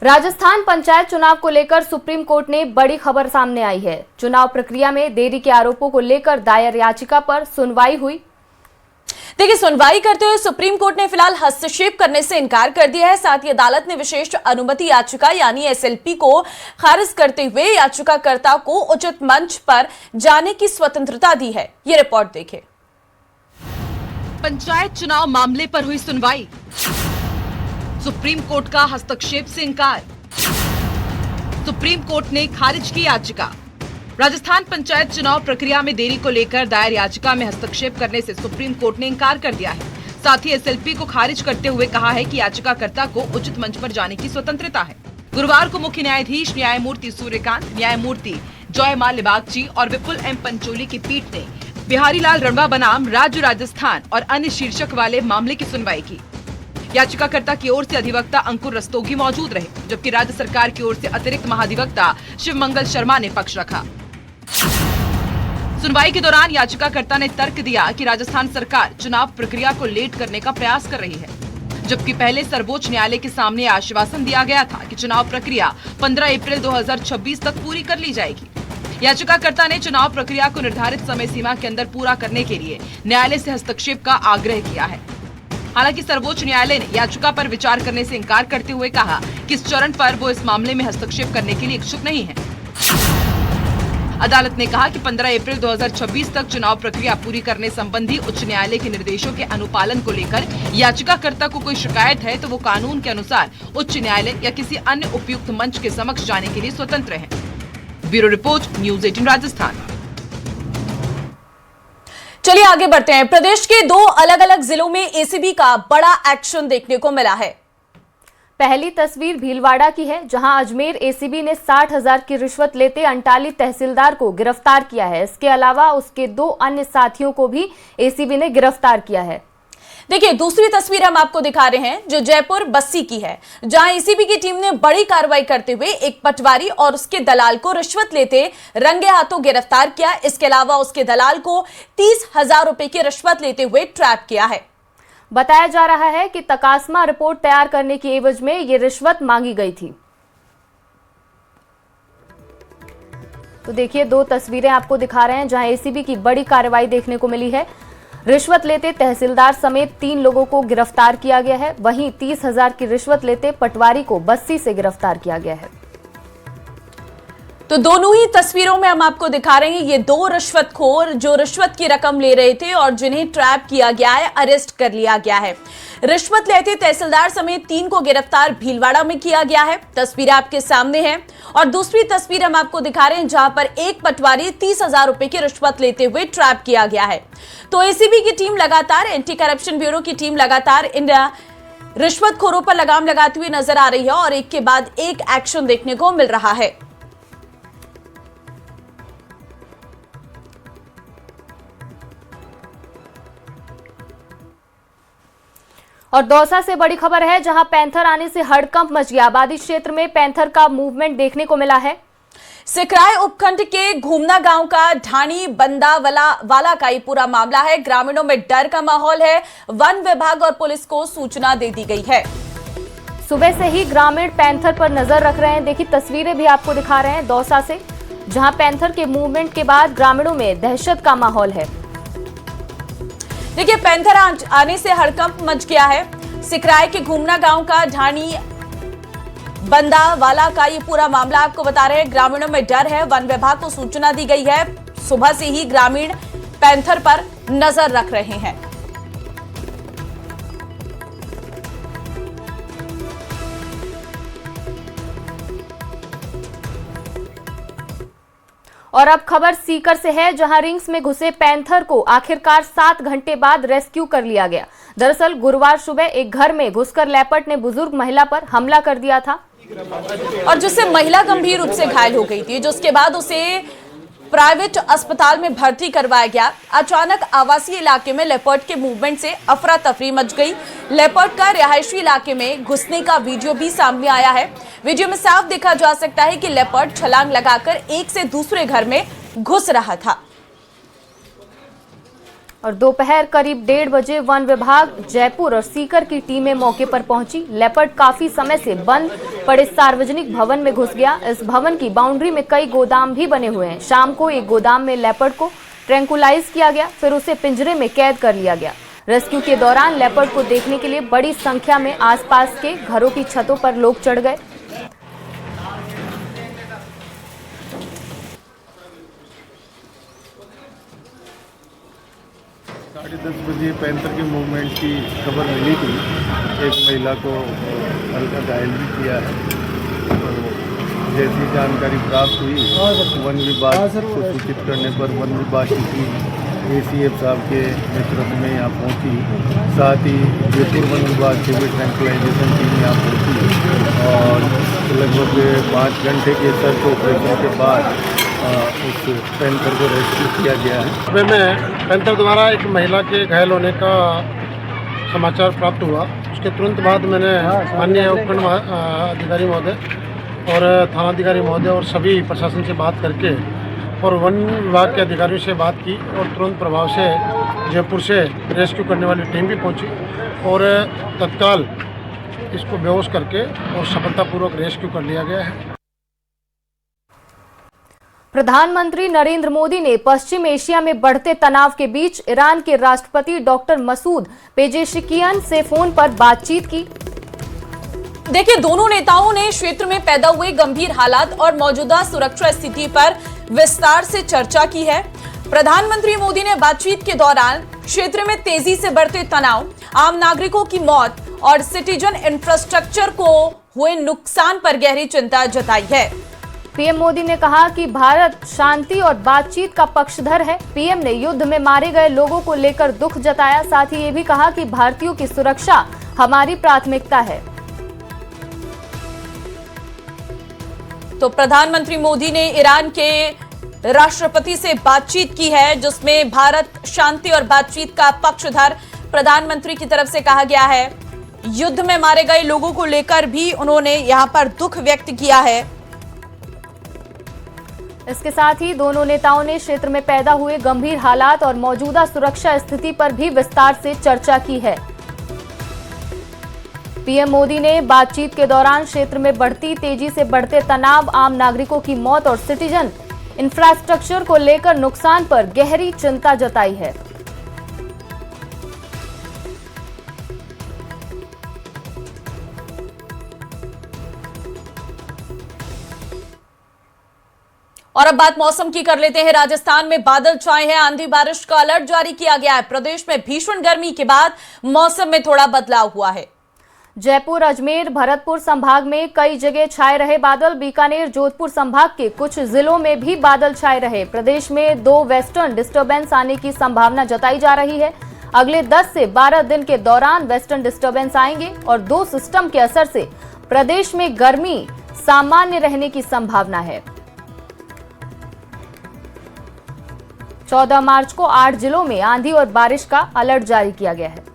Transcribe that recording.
राजस्थान पंचायत चुनाव को लेकर सुप्रीम कोर्ट ने बड़ी खबर सामने आई है। चुनाव प्रक्रिया में देरी के आरोपों को लेकर दायर याचिका पर सुनवाई हुई। देखिए, सुनवाई करते हुए सुप्रीम कोर्ट ने फिलहाल हस्तक्षेप करने से इनकार कर दिया है। साथ ही अदालत ने विशेष अनुमति याचिका यानी एसएलपी को खारिज करते हुए याचिकाकर्ता को उचित मंच पर जाने की स्वतंत्रता दी है। ये रिपोर्ट देखें। पंचायत चुनाव मामले पर हुई सुनवाई, सुप्रीम कोर्ट का हस्तक्षेप से इनकार, सुप्रीम कोर्ट ने खारिज की याचिका। राजस्थान पंचायत चुनाव प्रक्रिया में देरी को लेकर दायर याचिका में हस्तक्षेप करने से सुप्रीम कोर्ट ने इनकार कर दिया है। साथ ही एसएलपी को खारिज करते हुए कहा है कि याचिकाकर्ता को उचित मंच पर जाने की स्वतंत्रता है। गुरुवार को मुख्य न्यायाधीश न्यायमूर्ति सूर्यकांत, न्यायमूर्ति जॉयमाल लिबागची और विपुल एम पंचोली की पीठ ने बिहारी लाल रणवा बनाम राज्य राजस्थान और अन्य शीर्षक वाले मामले की सुनवाई की। याचिकाकर्ता की ओर से अधिवक्ता अंकुर रस्तोगी मौजूद रहे, जबकि राज्य सरकार की ओर से अतिरिक्त महाधिवक्ता शिव मंगल शर्मा ने पक्ष रखा। सुनवाई के दौरान याचिकाकर्ता ने तर्क दिया कि राजस्थान सरकार चुनाव प्रक्रिया को लेट करने का प्रयास कर रही है, जबकि पहले सर्वोच्च न्यायालय के सामने आश्वासन दिया गया था कि चुनाव प्रक्रिया 15 अप्रैल 2026 तक पूरी कर ली जाएगी। याचिकाकर्ता ने चुनाव प्रक्रिया को निर्धारित समय सीमा के अंदर पूरा करने के लिए न्यायालय से हस्तक्षेप का आग्रह किया है। हालांकि सर्वोच्च न्यायालय ने याचिका पर विचार करने से इनकार करते हुए कहा कि इस चरण पर वो इस मामले में हस्तक्षेप करने के लिए इच्छुक नहीं है। अदालत ने कहा कि 15 अप्रैल 2026 तक चुनाव प्रक्रिया पूरी करने संबंधी उच्च न्यायालय के निर्देशों के अनुपालन को लेकर याचिकाकर्ता को कोई शिकायत है तो वो कानून के अनुसार उच्च न्यायालय या किसी अन्य उपयुक्त मंच के समक्ष जाने के लिए स्वतंत्र है। Bureau report, news 18 Rajasthan. चलिए आगे बढ़ते हैं। प्रदेश के दो अलग अलग जिलों में एसीबी का बड़ा एक्शन देखने को मिला है। पहली तस्वीर भीलवाड़ा की है, जहां अजमेर एसीबी ने 60,000 की रिश्वत लेते अंटाली तहसीलदार को गिरफ्तार किया है। इसके अलावा उसके दो अन्य साथियों को भी एसीबी ने गिरफ्तार किया है। देखिए, दूसरी तस्वीर हम आपको दिखा रहे हैं जो जयपुर बस्सी की है, जहां एसीबी की टीम ने बड़ी कार्रवाई करते हुए एक पटवारी और उसके दलाल को रिश्वत लेते रंगे हाथों गिरफ्तार किया। इसके अलावा उसके दलाल को 30,000 रुपए की रिश्वत लेते हुए ट्रैप किया है। बताया जा रहा है कि तकास्मा रिपोर्ट तैयार करने की एवज में ये रिश्वत मांगी गई थी। तो देखिए, दो तस्वीरें आपको दिखा रहे हैं जहां एसीबी की बड़ी कार्रवाई देखने को मिली है। रिश्वत लेते तहसीलदार समेत 3 लोगों को गिरफ्तार किया गया है। वहीं 30,000 की रिश्वत लेते पटवारी को बस्सी से गिरफ्तार किया गया है। तो दोनों ही तस्वीरों में हम आपको दिखा रहे हैं ये दो रिश्वतखोर जो रिश्वत की रकम ले रहे थे और जिन्हें ट्रैप किया गया है, अरेस्ट कर लिया गया है। रिश्वत लेते तहसीलदार समेत 3 को गिरफ्तार भीलवाड़ा में किया गया है। तस्वीर आपके सामने है और दूसरी तस्वीर हम आपको दिखा रहे हैं जहां पर एक पटवारी 30,000 रुपए की रिश्वत लेते हुए ट्रैप किया गया है। तो एसीबी की टीम लगातार, एंटी करप्शन ब्यूरो की टीम लगातार इन रिश्वतखोरों पर लगाम लगाती हुई नजर आ रही है और एक के बाद एक एक्शन देखने को मिल रहा है। और दौसा से बड़ी खबर है, जहां पैंथर आने से हड़कंप मच गया। आबादी क्षेत्र में पैंथर का मूवमेंट देखने को मिला है। सिकराय उपखंड के घूमना गांव का ढाणी बंदा वाला का ये पूरा मामला है। ग्रामीणों में डर का माहौल है। वन विभाग और पुलिस को सूचना दे दी गई है। सुबह से ही ग्रामीण पैंथर पर नजर रख रहे हैं। देखिए, तस्वीरें भी आपको दिखा रहे हैं दौसा से, जहां पैंथर के मूवमेंट के बाद ग्रामीणों में दहशत का माहौल है। देखिए, पैंथर आने से हड़कंप मच गया है। सिकराय के घूमना गांव का ढाणी बंदा वाला का ये पूरा मामला आपको बता रहे हैं। ग्रामीणों में डर है। वन विभाग को सूचना दी गई है। सुबह से ही ग्रामीण पैंथर पर नजर रख रहे हैं। और अब खबर सीकर से है, जहां रिंग्स में घुसे पैंथर को आखिरकार 7 घंटे बाद रेस्क्यू कर लिया गया। दरअसल गुरुवार सुबह एक घर में घुसकर लेपर्ड ने बुजुर्ग महिला पर हमला कर दिया था और जिससे महिला गंभीर रूप से घायल हो गई थी, जिसके बाद उसे प्राइवेट अस्पताल में भर्ती करवाया गया। अचानक आवासीय इलाके में लेपर्ड के मूवमेंट से अफरा तफरी मच गई। लेपर्ड का रिहायशी इलाके में घुसने का वीडियो भी सामने आया है। वीडियो में साफ देखा जा सकता है कि लेपर्ड छलांग लगाकर एक से दूसरे घर में घुस रहा था। और दोपहर करीब 1:30 बजे वन विभाग जयपुर और सीकर की टीमें मौके पर पहुंची। लेपर्ड काफी समय से बंद पड़े सार्वजनिक भवन में घुस गया। इस भवन की बाउंड्री में कई गोदाम भी बने हुए हैं। शाम को एक गोदाम में लेपर्ड को ट्रैंकुलाइज किया गया, फिर उसे पिंजरे में कैद कर लिया गया। रेस्क्यू के दौरान लेपर्ड को देखने के लिए बड़ी संख्या में आसपास के घरों की छतों पर लोग चढ़ गए। साढ़े 10 बजे पैंथर के मूवमेंट की खबर मिली थी। एक महिला को हल्का घायल भी किया है। तो जैसी जानकारी प्राप्त हुई वन विभाग को सूचित करने पर वन विभाग की टीम ACF साहब के नेतृत्व में यहाँ पहुँची। साथ ही जयपुर वन विभाग की भी ट्रैंकुलाइजेशन टीम यहाँ पहुँची और लगभग 5 घंटे के सर्च ऑपरेशन के बाद उस पैंथर को रेस्क्यू किया गया है। सुबह में पैंथर द्वारा एक महिला के घायल होने का समाचार प्राप्त हुआ। उसके तुरंत बाद मैंने माननीय उपखंड अधिकारी महोदय और थानाधिकारी महोदय और सभी प्रशासन से बात करके और वन विभाग के अधिकारियों से बात की और तुरंत प्रभाव से जयपुर से रेस्क्यू करने वाली टीम भी पहुंची और तत्काल इसको बेहोश करके और सफलतापूर्वक रेस्क्यू कर लिया गया है। प्रधानमंत्री नरेंद्र मोदी ने पश्चिम एशिया में बढ़ते तनाव के बीच ईरान के राष्ट्रपति डॉक्टर मसूद पेजेशिकियान से फोन पर बातचीत की। देखिए, दोनों नेताओं ने क्षेत्र में पैदा हुए गंभीर हालात और मौजूदा सुरक्षा स्थिति पर विस्तार से चर्चा की है। प्रधानमंत्री मोदी ने बातचीत के दौरान क्षेत्र में तेजी से बढ़ते तनाव, आम नागरिकों की मौत और सिटीजन इंफ्रास्ट्रक्चर को हुए नुकसान पर गहरी चिंता जताई है। पीएम मोदी ने कहा कि भारत शांति और बातचीत का पक्षधर है। पीएम ने युद्ध में मारे गए लोगों को लेकर दुख जताया। साथ ही ये भी कहा कि भारतीयों की सुरक्षा हमारी प्राथमिकता है। तो प्रधानमंत्री मोदी ने ईरान के राष्ट्रपति से बातचीत की है, जिसमें भारत शांति और बातचीत का पक्षधर प्रधानमंत्री की तरफ से कहा गया है। युद्ध में मारे गए लोगों को लेकर भी उन्होंने यहां पर दुख व्यक्त किया है। इसके साथ ही दोनों नेताओं ने क्षेत्र में पैदा हुए गंभीर हालात और मौजूदा सुरक्षा स्थिति पर भी विस्तार से चर्चा की है। पीएम मोदी ने बातचीत के दौरान क्षेत्र में बढ़ती तेजी से बढ़ते तनाव, आम नागरिकों की मौत और सिटीजन इंफ्रास्ट्रक्चर को लेकर नुकसान पर गहरी चिंता जताई है। और अब बात मौसम की कर लेते हैं। राजस्थान में बादल छाए हैं, आंधी बारिश का अलर्ट जारी किया गया है। प्रदेश में भीषण गर्मी के बाद मौसम में थोड़ा बदलाव हुआ है। जयपुर, अजमेर, भरतपुर संभाग में कई जगह छाए रहे बादल। बीकानेर, जोधपुर संभाग के कुछ जिलों में भी बादल छाए रहे। प्रदेश में 2 वेस्टर्न डिस्टर्बेंस आने की संभावना जताई जा रही है। अगले 10 से 12 दिन के दौरान वेस्टर्न डिस्टर्बेंस आएंगे और 2 सिस्टम के असर से प्रदेश में गर्मी सामान्य रहने की संभावना है। 14 मार्च को 8 जिलों में आंधी और बारिश का अलर्ट जारी किया गया है।